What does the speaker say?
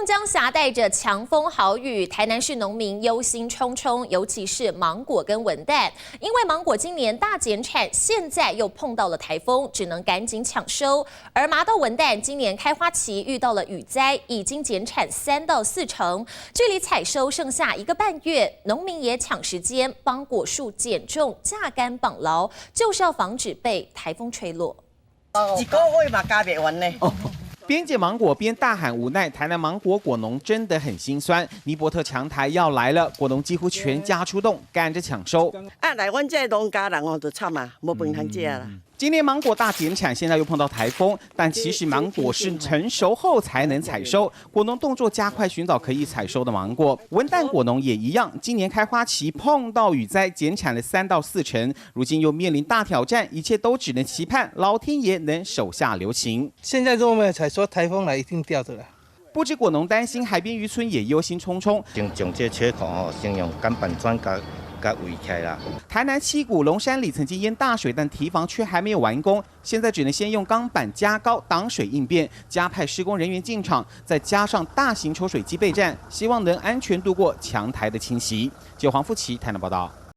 凤江峡带着强风豪雨，台南市农民忧心忡忡，尤其是芒果跟文旦，因为芒果今年大减产，现在又碰到了台风，只能赶紧抢收。而麻豆文旦今年开花期遇到了雨灾，已经减产3到4成，距离采收剩下1个半月，农民也抢时间帮果树减重、架竿绑牢，就是要防止被台风吹落。一个月嘛加不完呢。边捡芒果边大喊无奈，台南芒果果农真的很心酸。尼伯特强台要来了，果农几乎全家出动，赶着抢收。来阮这农家人就惨啊，无饭通食啦。今年芒果大减产，现在又碰到台风，但其实芒果是成熟后才能采收，果农动作加快，寻找可以采收的芒果。文旦果农也一样，今年开花期碰到雨灾，减产了3到4成，如今又面临大挑战，一切都只能期盼老天爷能手下留情。现在如果没有采收，台风来一定掉的了。不止果农担心，海边渔村也忧心忡忡。将这缺口先用钢板砖给围起来啦。台南七股龙山里曾经淹大水，但堤防却还没有完工，现在只能先用钢板加高挡水应变，加派施工人员进场，再加上大型抽水机备战，希望能安全度过强台的侵袭。记者黄富琪台南报道。